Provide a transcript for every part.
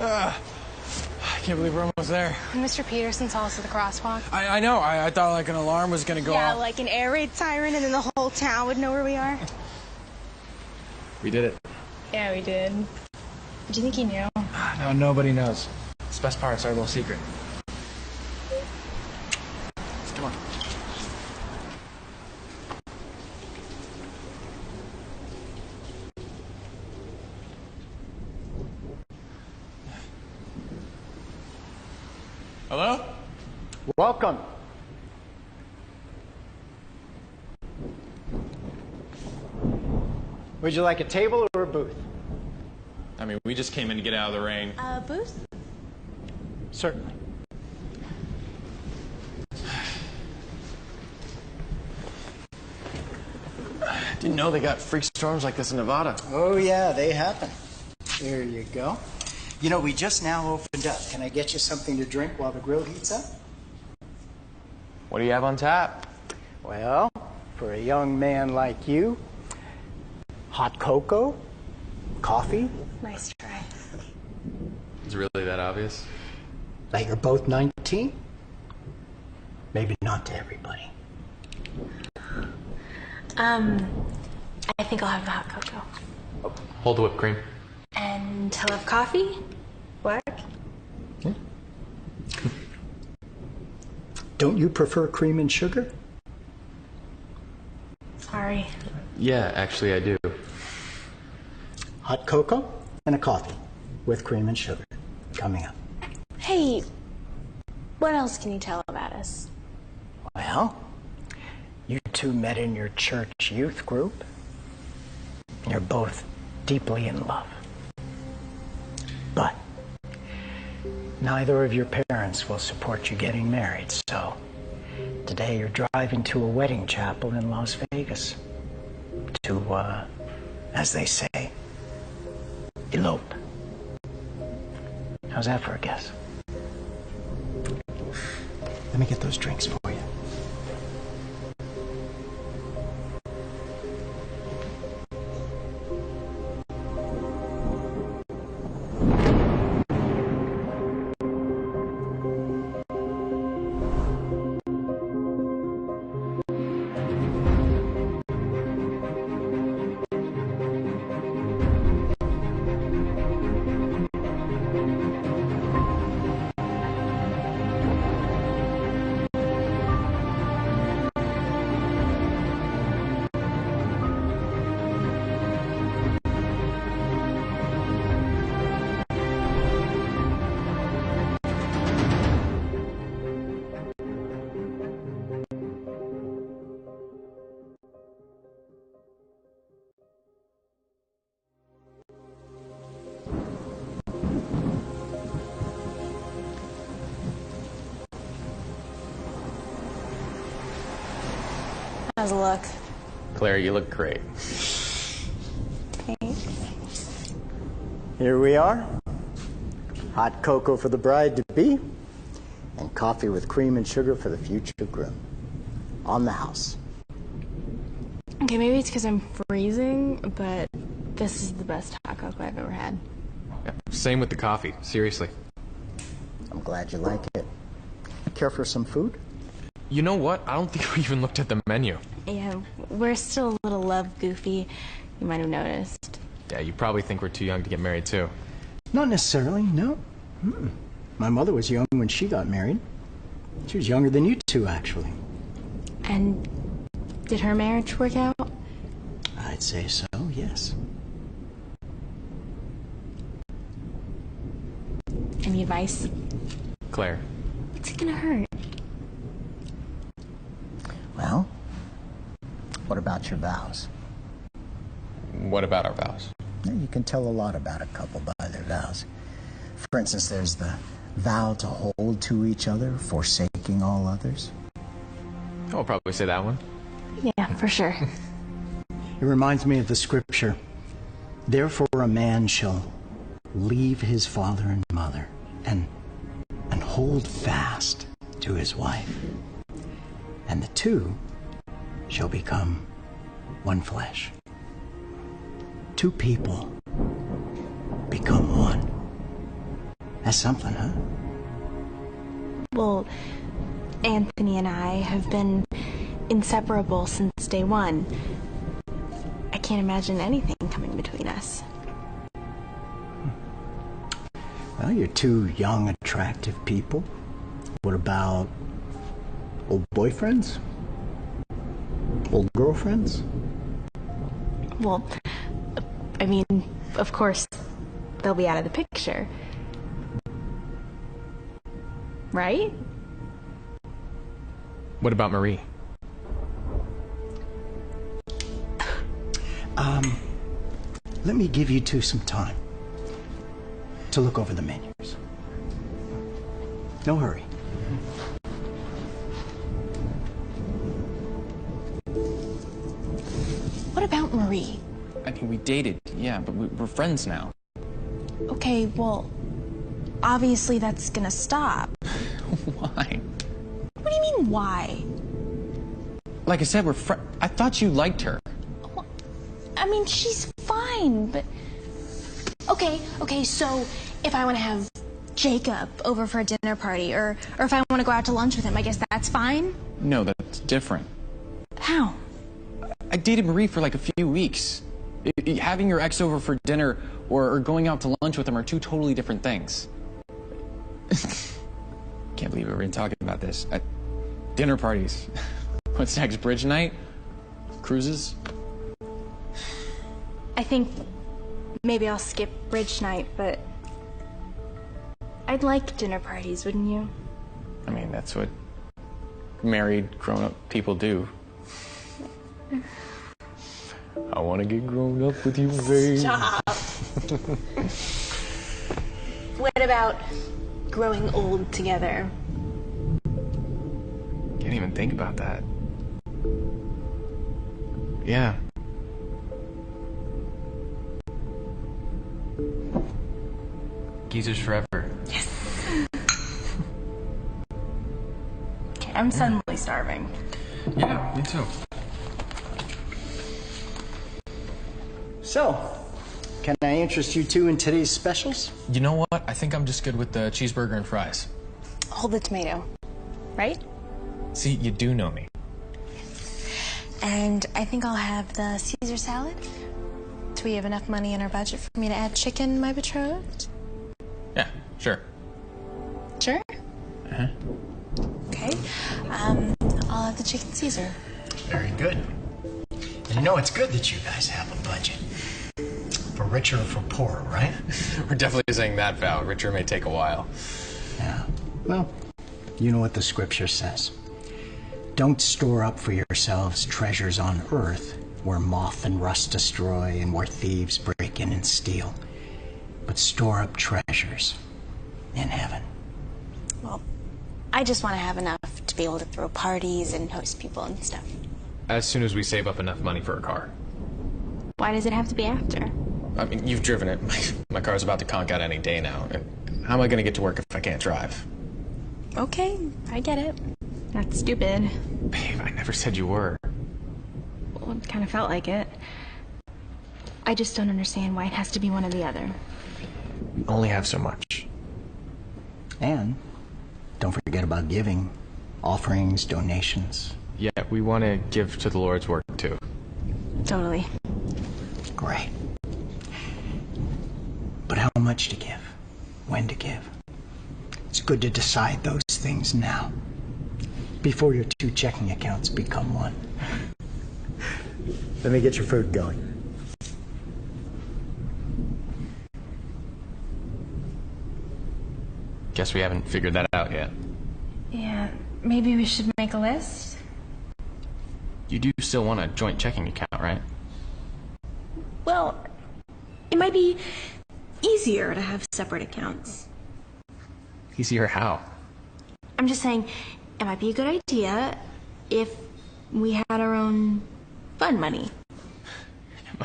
I can't believe we're almost there. Mr. Peterson saw us at the crosswalk. I know. I thought like an alarm was going to go off. Yeah, like an air raid siren, and then the whole town would know where we are. We did it. Yeah, we did. Do you think he knew? No, nobody knows. It's the best part. It's our little secret. Come on. Hello? Welcome. Would you like a table or a booth? I mean, we just came in to get out of the rain. Booth? Certainly. Didn't know they got freak storms like this in Nevada. Oh, yeah, they happen. There you go. You know, we just now opened up. Can I get you something to drink while the grill heats up? What do you have on tap? Well, for a young man like you, hot cocoa, coffee. Nice try. Is it really that obvious? That you're both 19? Maybe not to everybody. I think I'll have the hot cocoa. Hold the whipped cream. And he'll have coffee? What? Yeah. Don't you prefer cream and sugar? Sorry. Yeah, actually I do. Hot cocoa and a coffee with cream and sugar coming up. Hey, what else can you tell about us? Well, you two met in your church youth group. You're both deeply in love. But neither of your parents will support you getting married, so today you're driving to a wedding chapel in Las Vegas to, as they say, elope. How's that for a guess? Let me get those drinks for you. How's it look? Claire, you look great. Thanks. Here we are. Hot cocoa for the bride-to-be and coffee with cream and sugar for the future groom. On the house. Okay, maybe it's because I'm freezing, but this is the best hot cocoa I've ever had. Yeah, same with the coffee, seriously. I'm glad you like it. Care for some food? You know what? I don't think we even looked at the menu. Yeah, we're still a little love goofy. You might have noticed. Yeah, you probably think we're too young to get married, too. Not necessarily, no. My mother was young when she got married. She was younger than you two, actually. And did her marriage work out? I'd say so, yes. Any advice? Claire. What's it gonna hurt? Well, what about your vows? What about our vows? You can tell a lot about a couple by their vows. For instance, there's the vow to hold to each other, forsaking all others. I'll probably say that one. Yeah, for sure. It reminds me of the scripture. Therefore a man shall leave his father and mother and hold fast to his wife. And the two shall become one flesh. Two people become one. That's something, huh? Well, Anthony and I have been inseparable since day one. I can't imagine anything coming between us. Well, you're two young, attractive people. What about old boyfriends? Old girlfriends? Well, I mean, of course, they'll be out of the picture. Right? What about Marie? Let me give you two some time to look over the menus. No hurry. What about Marie? I mean, we dated, yeah, but we're friends now. Okay, well, obviously that's gonna stop. Why? What do you mean, why? Like I said, I thought you liked her. I mean, she's fine, but... Okay, so if I want to have Jacob over for a dinner party, or if I want to go out to lunch with him, I guess that's fine? No, that's different. How? I dated Marie for like a few weeks. Having your ex over for dinner or going out to lunch with him are two totally different things. Can't believe we're even talking about this. Dinner parties. What's next, bridge night? Cruises? I think maybe I'll skip bridge night, but I'd like dinner parties, wouldn't you? I mean, that's what married, grown-up people do. I want to get grown up with you, babe. Stop. What about growing old together? Can't even think about that. Yeah. Geezers forever. Yes. Okay, I'm suddenly starving. Yeah, me too. So, can I interest you two in today's specials? You know what? I think I'm just good with the cheeseburger and fries. Hold the tomato, right? See, you do know me. And I think I'll have the Caesar salad. Do we have enough money in our budget for me to add chicken, my betrothed? Yeah, sure. Sure. Uh-huh. Okay. I'll have the chicken Caesar. Very good. And you know it's good that you guys have a budget. For richer or for poorer, right? We're definitely saying that, Val. Richer may take a while. Yeah. Well, you know what the scripture says. Don't store up for yourselves treasures on earth where moth and rust destroy and where thieves break in and steal. But store up treasures in heaven. Well, I just want to have enough to be able to throw parties and host people and stuff. As soon as we save up enough money for a car. Why does it have to be after? I mean, you've driven it. My car's about to conk out any day now. And how am I going to get to work if I can't drive? Okay, I get it. That's stupid. Babe, I never said you were. Well, it kind of felt like it. I just don't understand why it has to be one or the other. We only have so much. And don't forget about giving. Offerings, donations. Yeah, we want to give to the Lord's work, too. Totally. Great. But how much to give? When to give? It's good to decide those things now, before your two checking accounts become one. Let me get your food going. Guess we haven't figured that out yet. Yeah, maybe we should make a list? You do still want a joint checking account, right? Well, it might be easier to have separate accounts. Easier how? I'm just saying, it might be a good idea if we had our own fun money.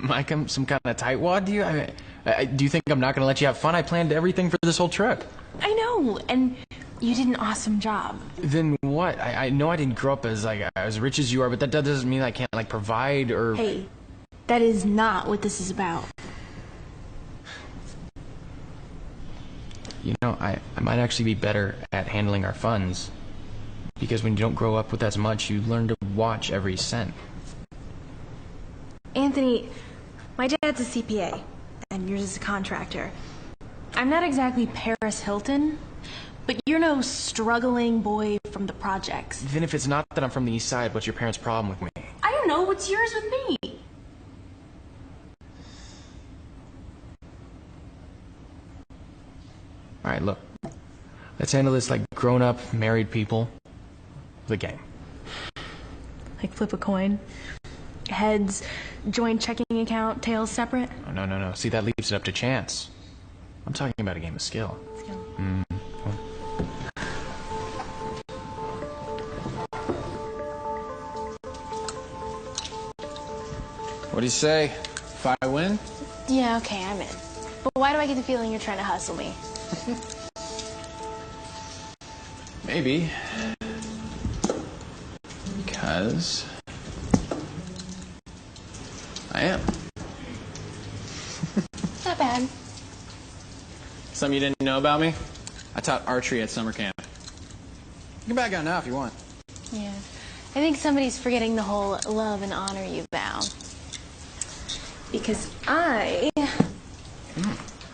Mike, I'm some kind of tightwad to you? Do you think I'm not going to let you have fun? I planned everything for this whole trip. I know, and you did an awesome job. Then what? I know I didn't grow up as rich as you are, but that doesn't mean I can't, provide or... Hey, that is not what this is about. You know, I might actually be better at handling our funds. Because when you don't grow up with as much, you learn to watch every cent. Anthony, my dad's a CPA, and yours is a contractor. I'm not exactly Paris Hilton, but you're no struggling boy from the projects. Even if it's not that I'm from the East Side, what's your parents' problem with me? I don't know, what's yours with me? Alright, look. Let's handle this like grown-up, married people. The game. Like flip a coin? Heads, joint checking account, tails separate? Oh, no. See, that leaves it up to chance. I'm talking about a game of skill. What do you say? If I win? Yeah, okay, I'm in. But why do I get the feeling you're trying to hustle me? Maybe. Because I am. Not bad. Something you didn't know about me? I taught archery at summer camp. You can back out now if you want. Yeah. I think somebody's forgetting the whole love and honor you vow. Because I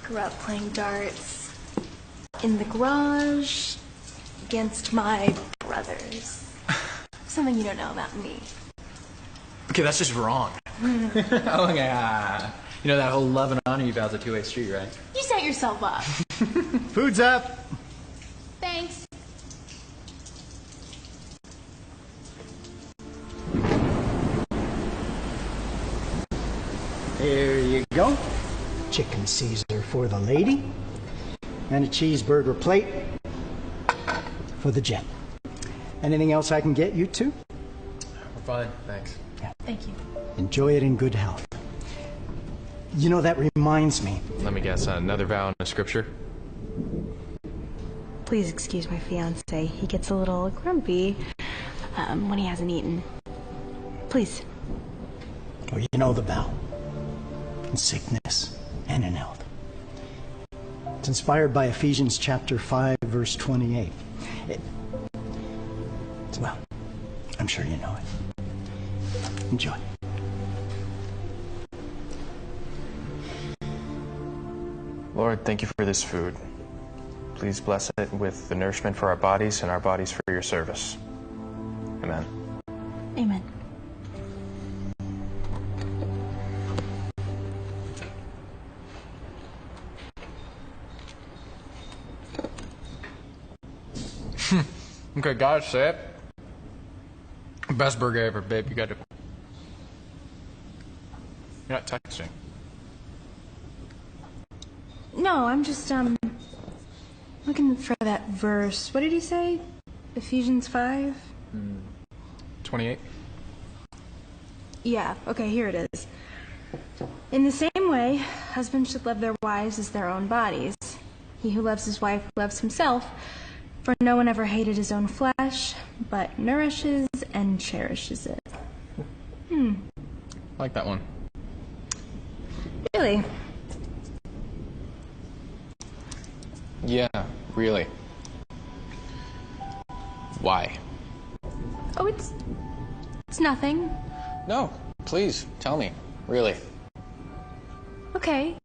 grew up playing darts in the garage against my brothers. Something you don't know about me. Okay, that's just wrong. Oh, yeah. You know that whole love and honor you vow's a two-way street, right? You set yourself up. Food's up. Thanks. There you go. Chicken Caesar for the lady. And a cheeseburger plate for the gent. Anything else I can get you two? We're fine, thanks. Thank you. Enjoy it in good health. You know, that reminds me. Let me guess, another vow in the scripture? Please excuse my fiance. He gets a little grumpy when he hasn't eaten. Please. Well, you know the vow. In sickness and in health. It's inspired by Ephesians chapter 5, verse 28. Well, I'm sure you know it. Enjoy. Lord, thank you for this food. Please bless it with the nourishment for our bodies and our bodies for your service. Amen. Amen. Okay, gotta say it. Best burger ever, babe. You got to. You're not texting. No, I'm just, looking for that verse. What did he say? Ephesians 5? 28? Yeah, okay, here it is. In the same way, husbands should love their wives as their own bodies. He who loves his wife loves himself, for no one ever hated his own flesh, but nourishes and cherishes it. I like that one. Really? Yeah, really. Why? Oh, it's nothing. No, please, tell me. Really. Okay.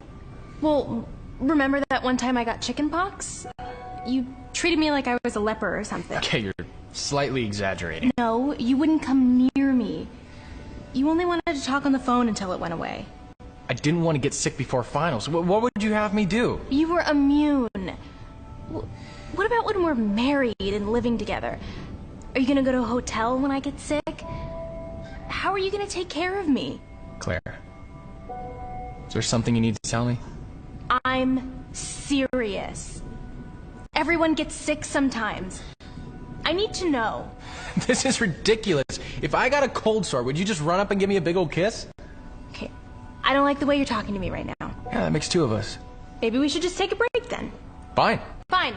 Well, remember that one time I got chicken pox? You treated me like I was a leper or something. Okay, you're slightly exaggerating. No, you wouldn't come near me. You only wanted to talk on the phone until it went away. I didn't want to get sick before finals. What would you have me do? You were immune. What about when we're married and living together? Are you gonna go to a hotel when I get sick? How are you gonna take care of me? Claire, is there something you need to tell me? I'm serious. Everyone gets sick sometimes. I need to know. This is ridiculous. If I got a cold sore, would you just run up and give me a big old kiss? Okay, I don't like the way you're talking to me right now. Yeah, that makes two of us. Maybe we should just take a break then. Fine. Fine.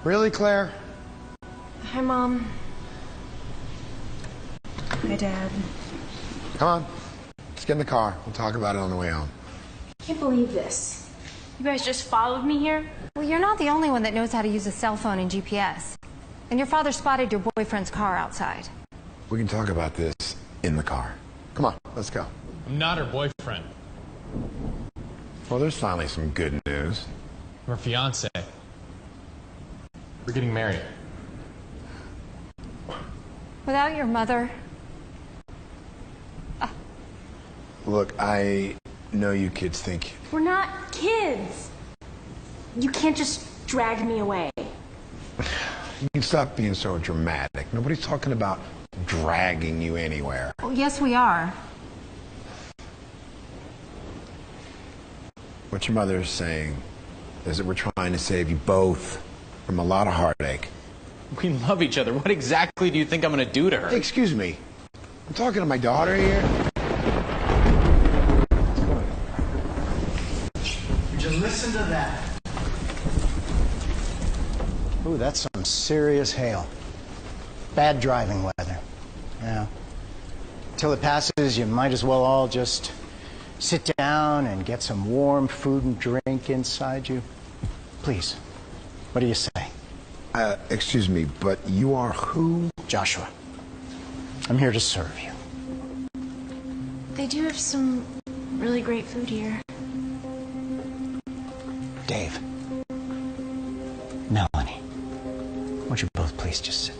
Really, Claire? Hi, Mom. Hi, Dad. Come on. Let's get in the car. We'll talk about it on the way home. I can't believe this. You guys just followed me here? Well, you're not the only one that knows how to use a cell phone and GPS. And your father spotted your boyfriend's car outside. We can talk about this in the car. Come on, let's go. I'm not her boyfriend. Well, there's finally some good news. I'm her fiance. We're getting married. Without your mother? Look, I know you kids think... We're not kids. You can't just drag me away. You can stop being so dramatic. Nobody's talking about dragging you anywhere. Well, yes, we are. What your mother is saying is that we're trying to save you both from a lot of heartache. We love each other. What exactly do you think I'm going to do to her? Hey, excuse me. I'm talking to my daughter here. Would you listen to that? Ooh, that's some serious hail. Bad driving weather. Yeah. Till it passes, you might as well all just sit down and get some warm food and drink inside you. Please, what do you say? Excuse me, but you are who? Joshua. I'm here to serve you. They do have some really great food here. Dave. Melanie. Won't you both please just sit?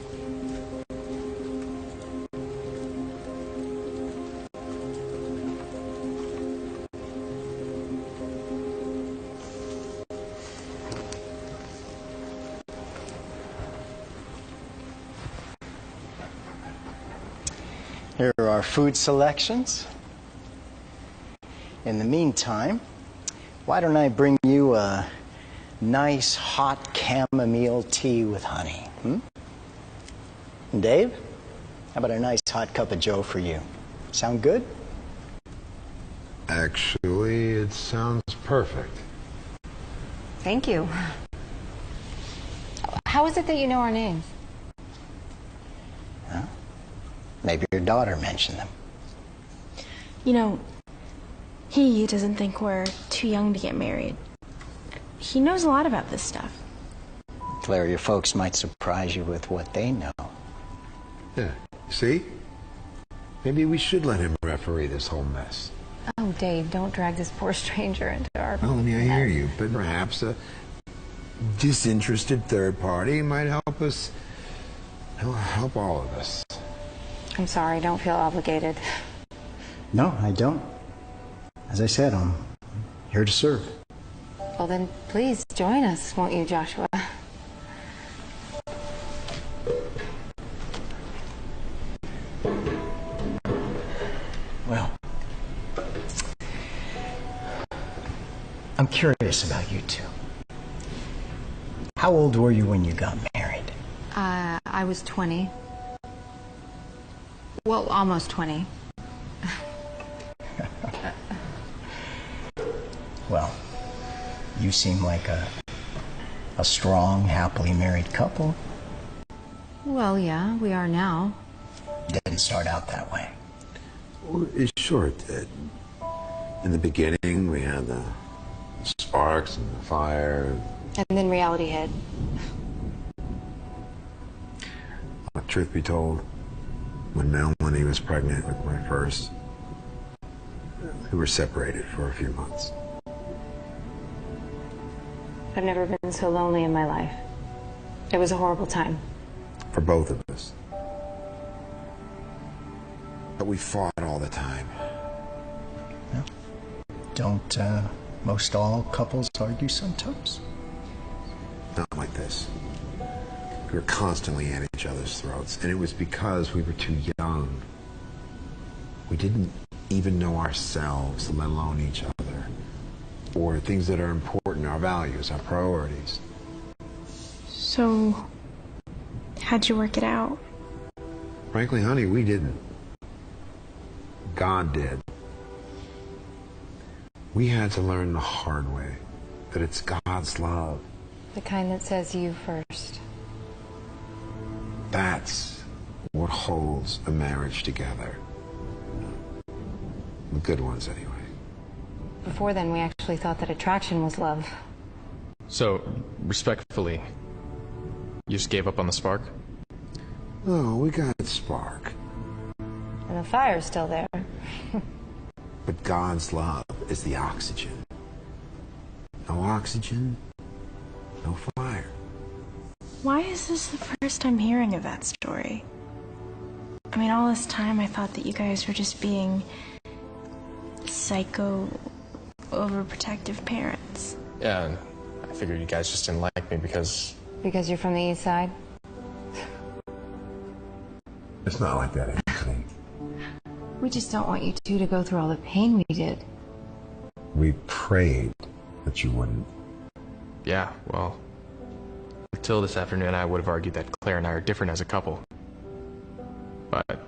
Here are our food selections. In the meantime, why don't I bring you a nice hot chamomile tea with honey? And Dave, how about a nice hot cup of joe for you? Sound good? Actually, it sounds perfect. Thank you. How is it that you know our names? Huh? Maybe your daughter mentioned them. You know, he doesn't think we're too young to get married. He knows a lot about this stuff. Claire, your folks might surprise you with what they know. Yeah, see? Maybe we should let him referee this whole mess. Oh, Dave, don't drag this poor stranger into our... Melanie, I hear you, but perhaps a disinterested third party might help us, help all of us. I'm sorry, don't feel obligated. No, I don't. As I said, I'm here to serve. Well, then please join us, won't you, Joshua? Well, I'm curious about you two. How old were you when you got married? I was 20. Well, almost 20. Well, you seem like a strong, happily married couple. Well, yeah, we are now. Didn't start out that way. Well, sure it did. In the beginning, we had the sparks and the fire. And then reality hit. Truth be told, when Melanie was pregnant with my first, we were separated for a few months. I've never been so lonely in my life. It was a horrible time. For both of us. But we fought all the time. Yeah. Don't most all couples argue sometimes? Not like this. We were constantly at each other's throats, and it was because we were too young. We didn't even know ourselves, let alone each other, or things that are important, our values, our priorities. So, how'd you work it out? Frankly, honey, we didn't. God did. We had to learn the hard way that it's God's love The kind that says you first. That's what holds a marriage together. The good ones, anyway. Before then, we actually thought that attraction was love. So, respectfully, you just gave up on the spark? No, we got a spark. And the fire's still there. But God's love is the oxygen. No oxygen, no fire. Why is this the first I'm hearing of that story? I mean, all this time I thought that you guys were just being psycho, overprotective parents. Yeah, and I figured you guys just didn't like me because... Because you're from the East Side? It's not like that, Anthony. We just don't want you two to go through all the pain we did. We prayed that you wouldn't. Yeah, well, until this afternoon I would have argued that Claire and I are different as a couple. But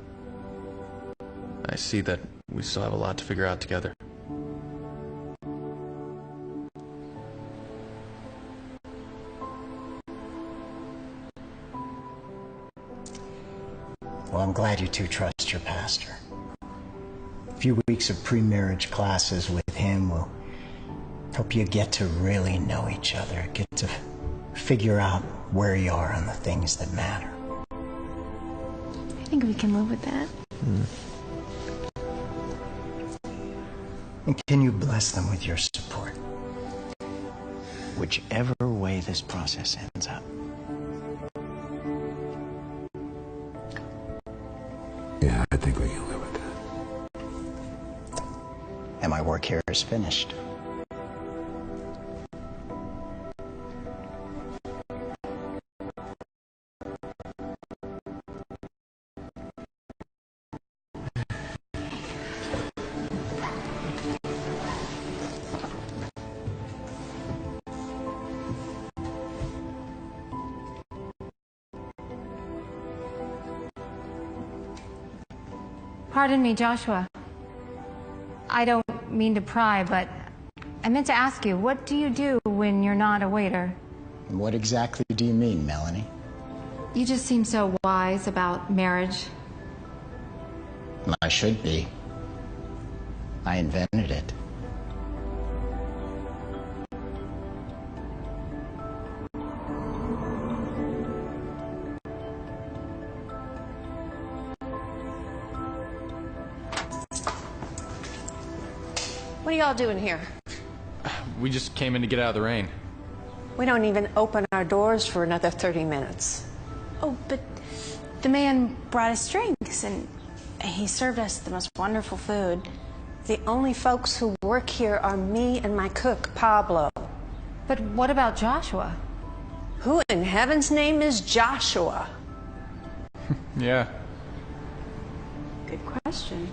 I see that we still have a lot to figure out together. Well, I'm glad you two trust your pastor. A few weeks of pre-marriage classes with him will help you get to really know each other, get to figure out where you are on the things that matter. I think we can live with that. And can you bless them with your support? Whichever way this process ends up. Yeah, I think we can live with that. And my work here is finished. Pardon me, Joshua. I don't mean to pry, but I meant to ask you, what do you do when you're not a waiter? What exactly do you mean, Melanie? You just seem so wise about marriage. I should be. I invented it. What are y'all doing here? We just came in to get out of the rain. We don't even open our doors for another 30 minutes. Oh, but the man brought us drinks and he served us the most wonderful food. The only folks who work here are me and my cook, Pablo. But what about Joshua? Who in heaven's name is Joshua? Yeah. Good question.